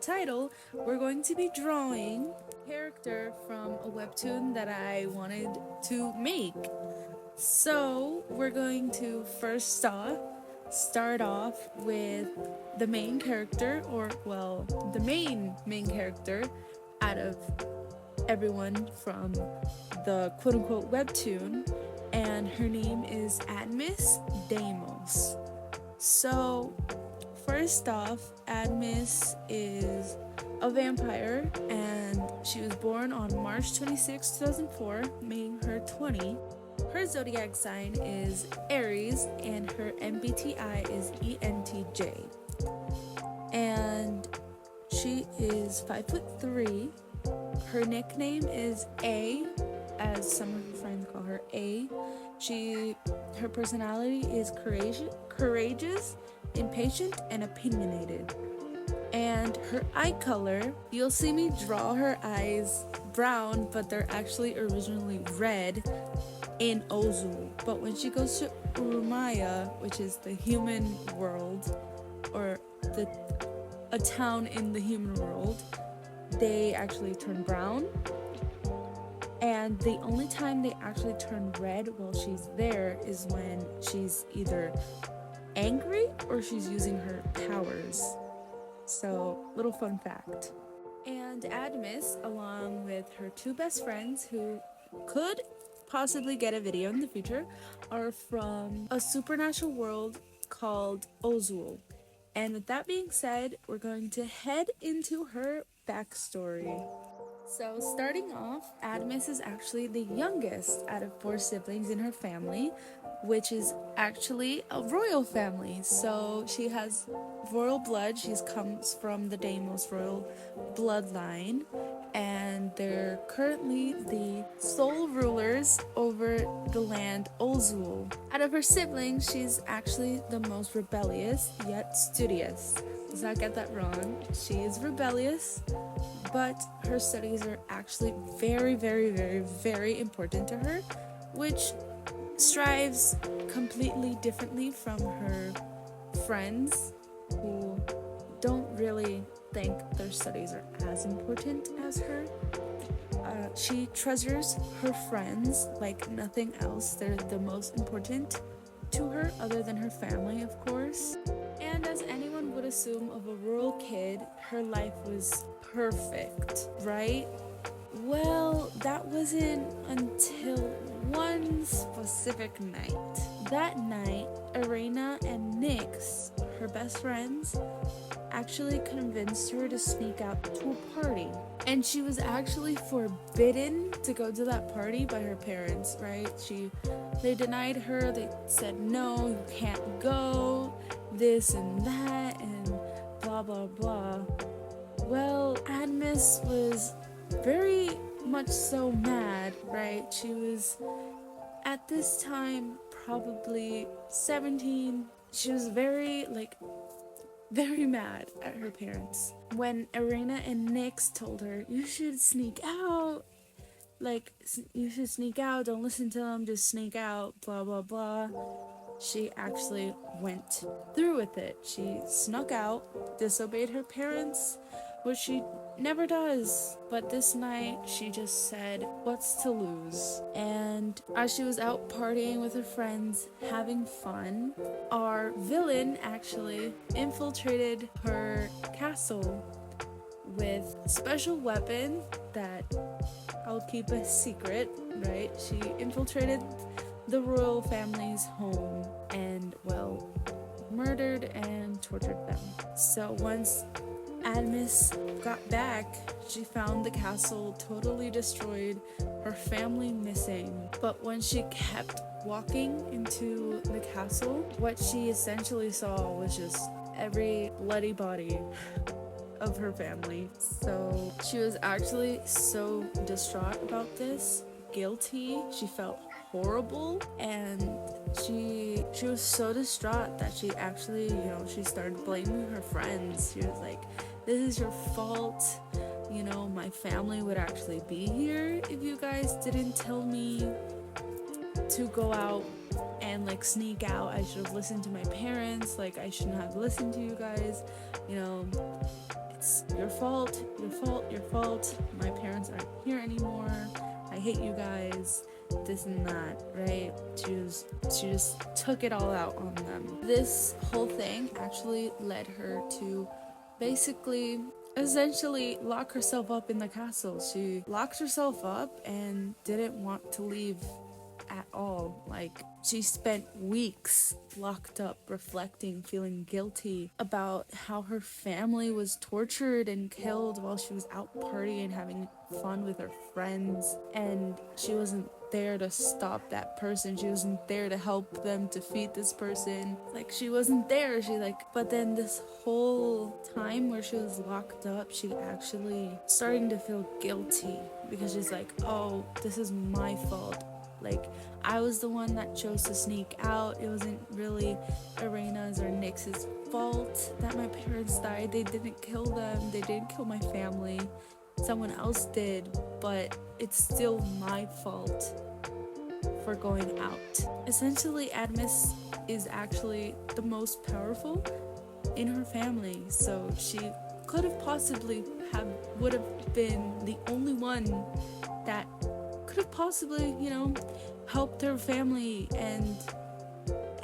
title, we're going to be drawing a character from a webtoon that I wanted to make. So we're going to first start off with the main character, or well, the main character out of everyone from the quote-unquote webtoon, and her name is Admis Deimos. So first off, Admis is a vampire, and she was born on March 26, 2004, making her 20. Her zodiac sign is Aries, and her MBTI is ENTJ. And she is 5'3". Her nickname is A, as some of her friends call her A. Her personality is courageous, impatient, and opinionated. And her eye color, you'll see me draw her eyes brown, but they're actually originally red in Ozu. But when she goes to Urumaya, which is the human world, or a town in the human world, they actually turn brown. And the only time they actually turn red while she's there is when she's either angry or she's using her powers. So, little fun fact. And Admis, along with her two best friends who could possibly get a video in the future, are from a supernatural world called Ozul. And with that being said, we're going to head into her backstory. So starting off, Admis is actually the youngest out of 4 siblings in her family, which is actually a royal family. So she has royal blood. She comes from the Deimos royal bloodline, and they're currently the sole rulers over the land Ozul. Out of her siblings, she's actually the most rebellious yet studious. Let's not get that wrong. She is rebellious, but her studies are actually very, very, very, very important to her, which strives completely differently from her friends who don't really think their studies are as important as her. She treasures her friends like nothing else. They're the most important to her, other than her family, of course. And as anyone would assume of a rural kid, her life was perfect, right? Well, that wasn't until one specific night. That night, Arena and Nyx, her best friends, actually convinced her to sneak out to a party. And she was actually forbidden to go to that party by her parents, right? They denied her. They said, no, you can't go, this and that, and blah, blah, blah. Well, Admis was very much so mad, right? She was, at this time, probably 17. She was very mad at her parents. When Arena and Nyx told her, you should sneak out, don't listen to them, just sneak out, blah, blah, blah. She actually went through with it. She snuck out, disobeyed her parents, which she never does. But this night, she just said, what's to lose? And as she was out partying with her friends, having fun, our villain actually infiltrated her castle with a special weapon that I'll keep a secret, right? She infiltrated the royal family's home and, well, murdered and tortured them. So once Admis got back, she found the castle totally destroyed, her family missing. But when she kept walking into the castle, what she essentially saw was just every bloody body of her family. So she was actually so distraught about this, guilty. She felt horrible, and she was so distraught that she actually, she started blaming her friends. She was like, this is your fault. My family would actually be here if you guys didn't tell me to go out and sneak out. I should have listened to my parents. I shouldn't have listened to you guys. it's your fault, your fault, your fault. My parents aren't here anymore. I hate you guys. This and that, right? She just took it all out on them. This whole thing actually led her to basically essentially lock herself up in the castle. She locked herself up and didn't want to leave at all. Like, she spent weeks locked up, reflecting, feeling guilty about how her family was tortured and killed while she was out partying, having fun with her friends, and she wasn't there to stop that person. She wasn't there to help them defeat this person. Like, she wasn't there. But then this whole time where she was locked up, she actually starting to feel guilty because she's like, oh, this is my fault. Like, I was the one that chose to sneak out. It wasn't really Arena's or Nyx's fault that my parents died. They didn't kill them. They didn't kill my family. Someone else did, but it's still my fault for going out. Essentially, Admis is actually the most powerful in her family, so she could have possibly would have been the only one that could have possibly, helped her family and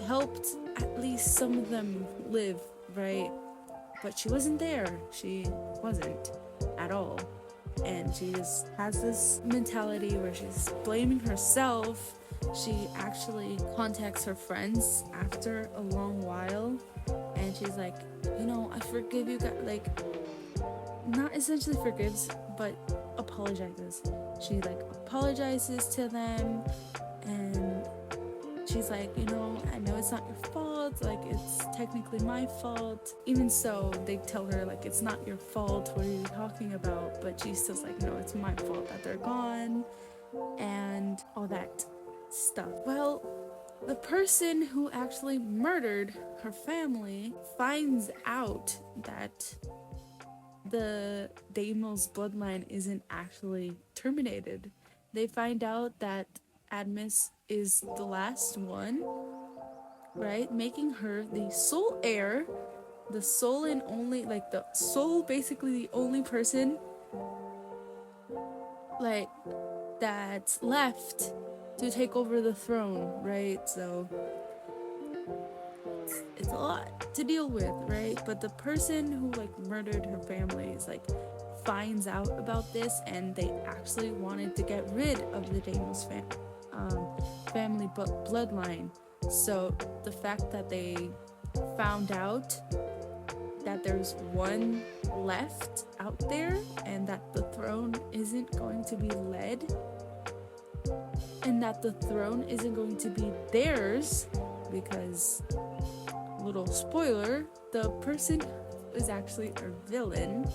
helped at least some of them live, right? But she wasn't there. She wasn't at all. And she just has this mentality where she's blaming herself. She actually contacts her friends after a long while, and she's like, I forgive you guys. Like, not essentially forgives, but apologizes. She apologizes to them, and she's like, I know it's not your fault, like, it's technically my fault. Even so, they tell her, like, it's not your fault, what are you talking about? But she's still like, no, it's my fault that they're gone, and all that stuff. Well, the person who actually murdered her family finds out that the Deimos bloodline isn't actually terminated. They find out that Admis is the last one, right? Making her the sole heir, the sole and only, basically the only person, that's left to take over the throne, right? So it's a lot to deal with, right? But the person who murdered her family is finds out about this, and they actually wanted to get rid of the Deimos family bloodline. So the fact that they found out that there's one left out there and that the throne isn't going to be led, and that the throne isn't going to be theirs, because, little spoiler, the person is actually a villain.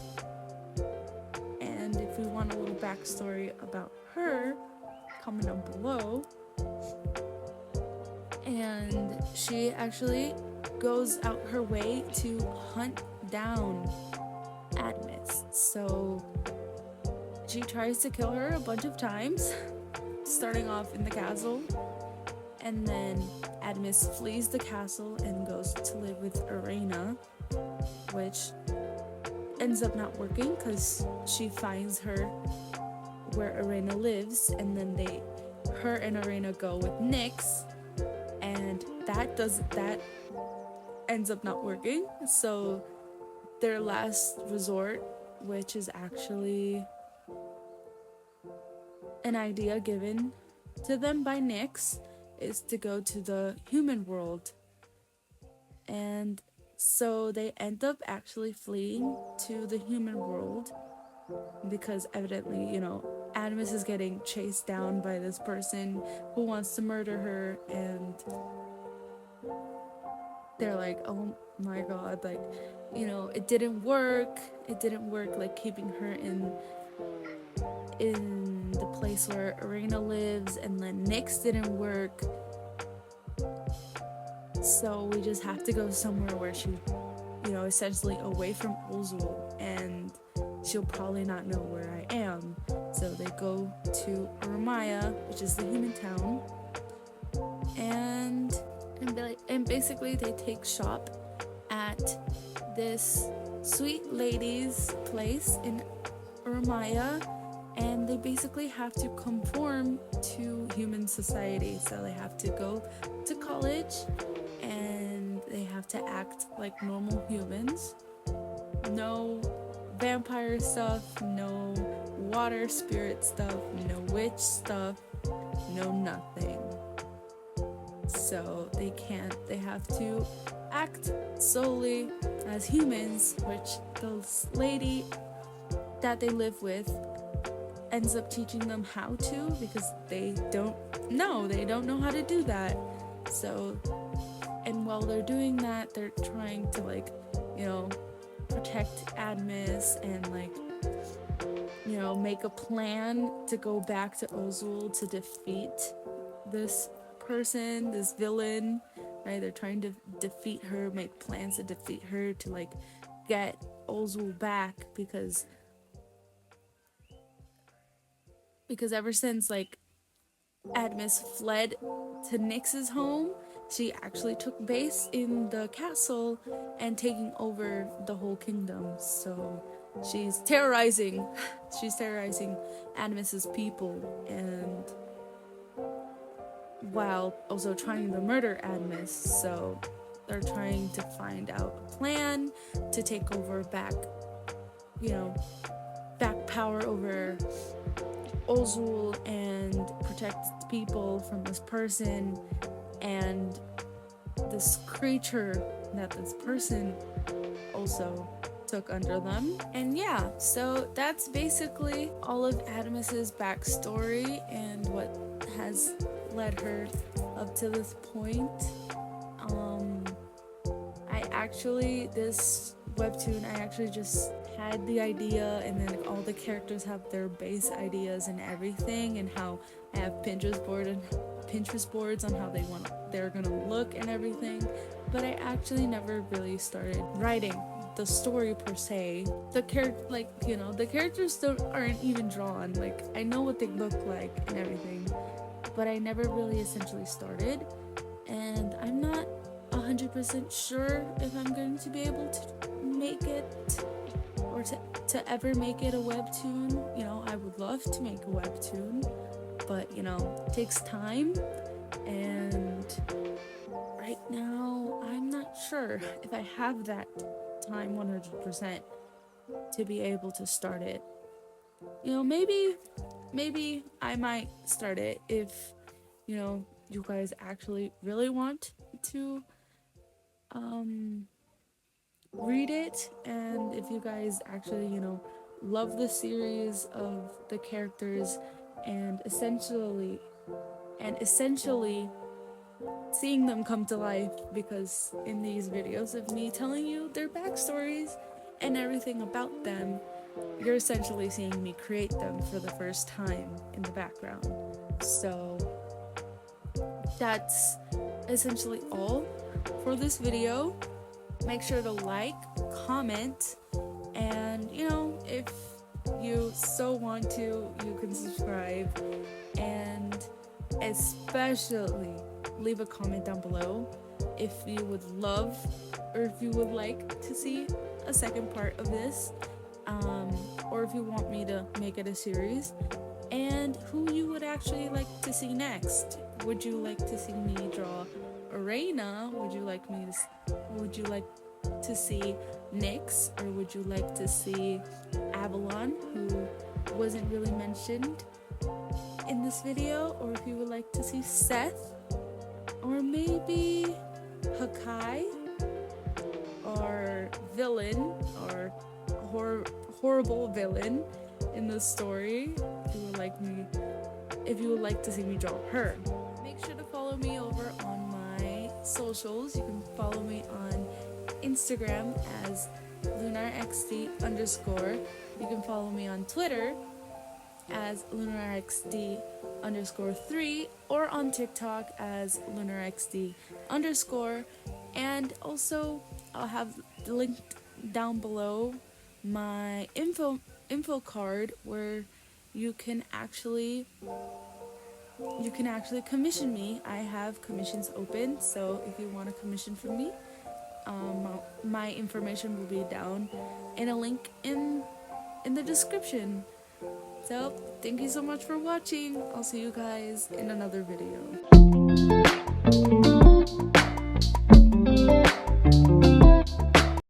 And if we want a little backstory about her, comment down below. And she actually goes out her way to hunt down Admis. So she tries to kill her a bunch of times, starting off in the castle, and then Admis flees the castle and goes to live with Arena, which ends up not working because she finds her where Arena lives, and then her and Arena go with Nyx, and that ends up not working. So their last resort, which is actually an idea given to them by Nyx, is to go to the human world. And so they end up actually fleeing to the human world because evidently, Admis is getting chased down by this person who wants to murder her, and they're like, oh my god, it didn't work, keeping her in the place where Arena lives, and then Nyx didn't work, so we just have to go somewhere where she, essentially away from Ulzul, and she'll probably not know where I am. So they go to Ramaya, which is the human town, and basically they take shop at this sweet lady's place in Urmaya, and they basically have to conform to human society. So they have to go to college and they have to act like normal humans. No vampire stuff, no water spirit stuff, no witch stuff, no nothing. So they have to act solely as humans, which the lady that they live with ends up teaching them how to, because they don't know how to do that. So, and while they're doing that, they're trying to protect Admis and make a plan to go back to Ozul to defeat this person, this villain, right? They're trying to defeat her, make plans to defeat her, to get Ozul back, because ever since Admis fled to Nyx's home, she actually took base in the castle and taking over the whole kingdom. So she's terrorizing Admis's people, and while also trying to murder Admis. So they're trying to find out a plan to take over back power over Ozul and protect people from this person and this creature that this person also took under them. And yeah, so that's basically all of Admis's backstory and what has led her up to this point. This webtoon, I actually just had the idea, and then all the characters have their base ideas and everything, and how I have Pinterest boards on how they're gonna look and everything. But I actually never really started writing the story per se. The characters aren't even drawn. I know what they look like and everything, but I never really essentially started, and I'm not 100% sure if I'm going to be able to make it, or to ever make it a webtoon. I would love to make a webtoon, but it takes time, and right now I'm not sure if I have that time 100% to be able to start it. Maybe I might start it if you guys actually really want to read it, and if you guys actually love the series of the characters, and essentially seeing them come to life, because in these videos of me telling you their backstories and everything about them, you're essentially seeing me create them for the first time in the background. So that's essentially all for this video. Make sure to like, comment, and if you so want to, you can subscribe, and especially leave a comment down below if you would love, or if you would like to see a second part of this, or if you want me to make it a series, and who you would actually like to see next. Would you like to see me draw Arena? Would you like to see Nyx, or would you like to see Avalon, who wasn't really mentioned in this video, or if you would like to see Seth, or maybe Hakai, or villain, or horrible villain in the story, if you would like to see me draw her. Make sure to follow me over on my socials. You can follow me on Instagram as lunarxd_. You can follow me on Twitter as lunarxd_3, or on TikTok as lunarxd_. And also, I'll have linked down below my info card, where you can actually commission me. I have commissions open, so if you want a commission from me, my information will be down and a link in the description. So thank you so much for watching. I'll see you guys in another video.